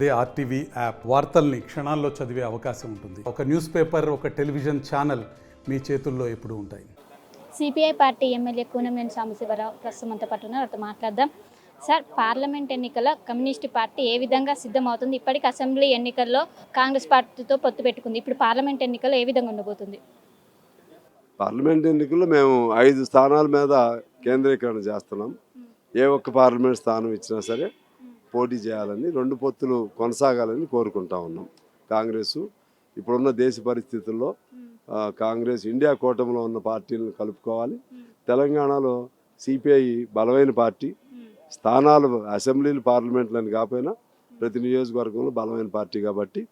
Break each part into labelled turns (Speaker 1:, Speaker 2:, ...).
Speaker 1: అదే RTV app వార్తల్ని క్షణాల్లో చదివే అవకాశం ఉంటుంది. ఒక న్యూస్ పేపర్, ఒక టెలివిజన్ ఛానల్ మీ చేతుల్లో ఎప్పుడూ ఉంటాయి.
Speaker 2: CPI party MLA Kunamneni Sambasivarao ప్రస్తుతం అంతా పట్టున్నారు. వారితో మాట్లాడదాం. సార్, పార్లమెంట్ ఎన్నికల్లో కమ్యూనిస్ట్ పార్టీ ఏ విధంగా సిద్ధమవుతుంది? ఇప్పటికి అసెంబ్లీ ఎన్నికల్లో కాంగ్రెస్ పార్టీతో పొత్తు పెట్టుకుంది. ఇప్పుడు పార్లమెంట్ ఎన్నికల్లో ఏ విధంగా ఉండబోతుంది?
Speaker 3: పార్లమెంట్ ఎన్నికల్లో మేము 5 స్థానాల మీద కేంద్రీకరణ చేస్తున్నాం. ఏ ఒక్క పార్లమెంట్ స్థానం ఇచ్చినా సరే పోటీ చేయాలని, 2 పొత్తులు కొనసాగాలని కోరుకుంటా ఉన్నాం. కాంగ్రెస్ ఇప్పుడున్న దేశ పరిస్థితుల్లో కాంగ్రెస్ ఇండియా కూటమిలో ఉన్న పార్టీలను కలుపుకోవాలి. తెలంగాణలో సిపిఐ బలమైన పార్టీ, స్థానాలు అసెంబ్లీలు పార్లమెంట్లని కాకపోయినా ప్రతి నియోజకవర్గంలో బలమైన పార్టీ కాబట్టి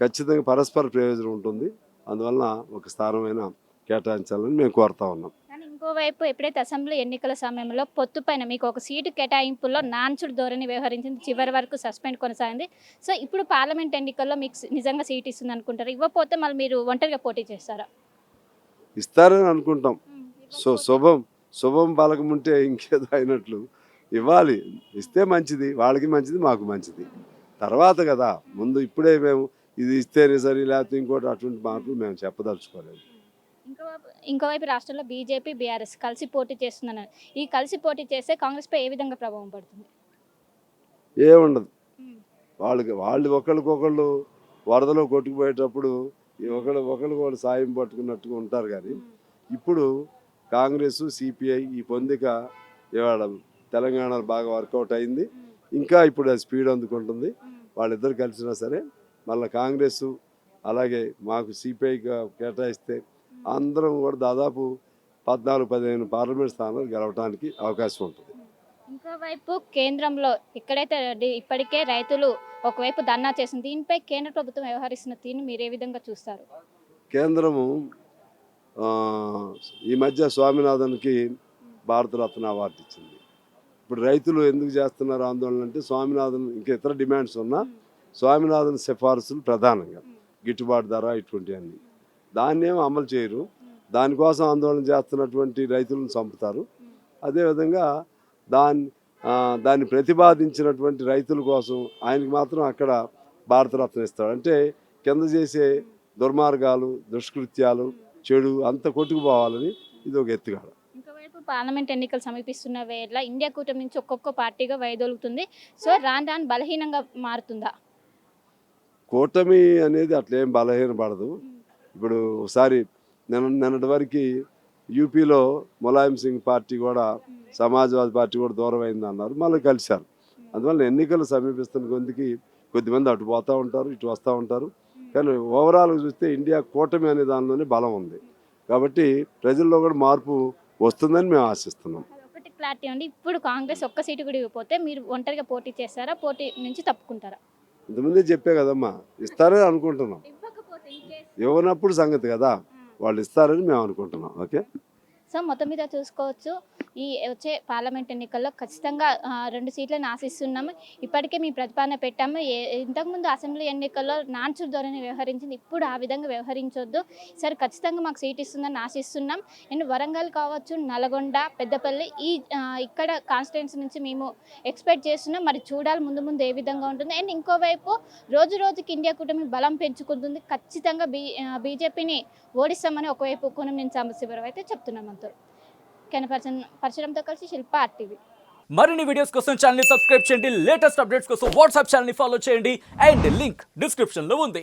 Speaker 3: ఖచ్చితంగా పరస్పర ప్రయోజనం ఉంటుంది. అందువలన ఒక స్థానమైన కేటాయించాలని మేము కోరుతా ఉన్నాం.
Speaker 2: కానీ ఇంకోవైపు ఎప్పుడైతే అసెంబ్లీ ఎన్నికల సమయంలో పొత్తు పైన మీకు ఒక సీటు కేటాయింపుల్లో నాన్చుడు ధోరణి వ్యవహరించింది, చివరి వరకు సస్పెండ్ కొనసాగింది. సో ఇప్పుడు పార్లమెంట్ ఎన్నికల్లో మీకు నిజంగా సీట్ ఇస్తుంది అనుకుంటారు? ఇవ్వకపోతే మళ్ళీ మీరు ఒంటరిగా పోటీ చేస్తారా?
Speaker 3: ఇస్తారని అనుకుంటాం. శుభం పలకముంటే ఇంకేదో అయినట్లు ఇవ్వాలి. ఇస్తే మంచిది, వాళ్ళకి మంచిది, మాకు మంచిది. తర్వాత కదా, ముందు ఇప్పుడే మేము ఇది ఇస్తేనే సరే లేకపోతే ఇంకోటి అటువంటి మాటలు మేము చెప్పదలుచుకోలేదు.
Speaker 2: ఇంకోవైపు రాష్ట్రంలో బీజేపీ, బీఆర్ఎస్ కలిసి పోటీ చేస్తున్నాను. ఈ కలిసి పోటీ చేస్తే కాంగ్రెస్పై ఏ విధంగా ప్రభావం పడుతుంది?
Speaker 3: ఏముండదు. వాళ్ళు ఒకళ్ళకొకళ్ళు వరదలో కొట్టుకుపోయేటప్పుడు ఒకళ్ళు సాయం పట్టుకున్నట్టుగా ఉంటారు. కానీ ఇప్పుడు కాంగ్రెస్, సిపిఐ ఈ పొందిక ఇవాళ తెలంగాణలో బాగా వర్కౌట్ అయింది. ఇంకా ఇప్పుడు అది స్పీడ్ అందుకుంటుంది. వాళ్ళిద్దరు కలిసినా సరే మళ్ళీ కాంగ్రెస్ అలాగే మాకు సిపిఐగా కేటాయిస్తే అందరం కూడా దాదాపు 14-15 పార్లమెంట్ స్థానాలు గెలవడానికి అవకాశం ఉంటుంది.
Speaker 2: ఇంకోవైపు కేంద్రంలో ఎక్కడైతే ఇప్పటికే రైతులు ఒకవైపు ధర్నా చేసింది, దీనిపై కేంద్ర ప్రభుత్వం వ్యవహరిస్తున్న తీరును మీరు ఏ విధంగా చూస్తారు?
Speaker 3: కేంద్రము ఈ మధ్య స్వామినాథన్కి భారతరత్న అవార్డు ఇచ్చింది. ఇప్పుడు రైతులు ఎందుకు చేస్తున్నారు ఆందోళన అంటే, స్వామినాథన్ ఇంకా ఇతర డిమాండ్స్ ఉన్నా స్వామినాథన్ సిఫార్సులు ప్రధానంగా గిట్టుబాటు ధర ఇటువంటివన్నీ దాన్నేమో అమలు చేయరు. దానికోసం ఆందోళన చేస్తున్నటువంటి రైతులను చంపుతారు. అదేవిధంగా దాన్ని ప్రతిపాదించినటువంటి రైతుల కోసం ఆయనకి మాత్రం అక్కడ భారతరత్న ఇస్తాడు. అంటే కింద చేసే దుర్మార్గాలు, దుష్కృత్యాలు, చెడు అంత కొట్టుకుపోవాలని ఇది ఒక ఎత్తుగాడ.
Speaker 2: ఇంకోవైపు పార్లమెంట్ ఎన్నికలు సమీపిస్తున్న వేళ ఇండియా కూటమి నుంచి ఒక్కొక్క పార్టీగా వైదొలుగుతుంది. సో రాను బలహీనంగా మారుతుందా?
Speaker 3: కూటమి అనేది అట్లేం బలహీనపడదు. ఇప్పుడు ఒకసారి నిన్నటి వరకు యూపీలో ములాయం సింగ్ పార్టీ కూడా, సమాజ్వాదీ పార్టీ కూడా దూరం అయింది అన్నారు, మళ్ళీ కలిశారు. అందువల్ల ఎన్నికలు సమీపిస్తున్న కొద్దిమంది అటు పోతూ ఉంటారు, ఇటు వస్తూ ఉంటారు. కానీ ఓవరాల్గా చూస్తే ఇండియా కూటమి అనే దానిలోనే బలం ఉంది. కాబట్టి ప్రజల్లో కూడా మార్పు వస్తుందని మేము ఆశిస్తున్నాం.
Speaker 2: ఒకటి క్లారిటీ అండి, ఇప్పుడు కాంగ్రెస్ ఒక్క సీటు కూడా ఇవ్వకపోతే మీరు ఒంటరిగా పోటీ చేస్తారా, పోటీ నుంచి తప్పుకుంటారా?
Speaker 3: ఇంతకుముందే చెప్పే కదమ్మా, ఇస్తారని అనుకుంటున్నాం. ఇవ్వనప్పుడు సంగతి కదా, వాళ్ళు ఇస్తారని మేము అనుకుంటున్నాం. ఓకే.
Speaker 2: సో మొత్తం మీద చూసుకోవచ్చు, ఈ వచ్చే పార్లమెంట్ ఎన్నికల్లో ఖచ్చితంగా 2 సీట్లను ఆశిస్తున్నాము. ఇప్పటికే మీ ప్రతిపాదన పెట్టాము. ఇంతకుముందు అసెంబ్లీ ఎన్నికల్లో నాన్చుడు ధోరణి వ్యవహరించింది, ఇప్పుడు ఆ విధంగా వ్యవహరించొద్దు. సరే, ఖచ్చితంగా మాకు సీట్ ఇస్తుందని ఆశిస్తున్నాం. అండ్ వరంగల్ కావచ్చు, నల్గొండ, పెద్దపల్లి ఇక్కడ కాన్స్టిట్యున్సీ నుంచి మేము ఎక్స్పెక్ట్ చేస్తున్నాం. మరి చూడాలి ముందు ఏ విధంగా ఉంటుంది. అండ్ ఇంకోవైపు రోజుకి ఇండియా కూటమి బలం పెంచుకుంటుంది. ఖచ్చితంగా బీజేపీని ఓడిస్తామని ఒకవైపు కూనంనేని సాంబశివరావు అయితే చెప్తున్నాం. అంతా పరశురాంతో కలిసి శిల్ప RTV.
Speaker 4: మరిన్ని వీడియోస్ కోసం ఛానల్ ని సబ్స్క్రైబ్ చేయండి. లేటెస్ట్ అప్డేట్స్ కోసం వాట్సాప్ ఛానల్ ని ఫాలో చేయండి. అండ్ లింక్ డిస్క్రిప్షన్ లో ఉంది.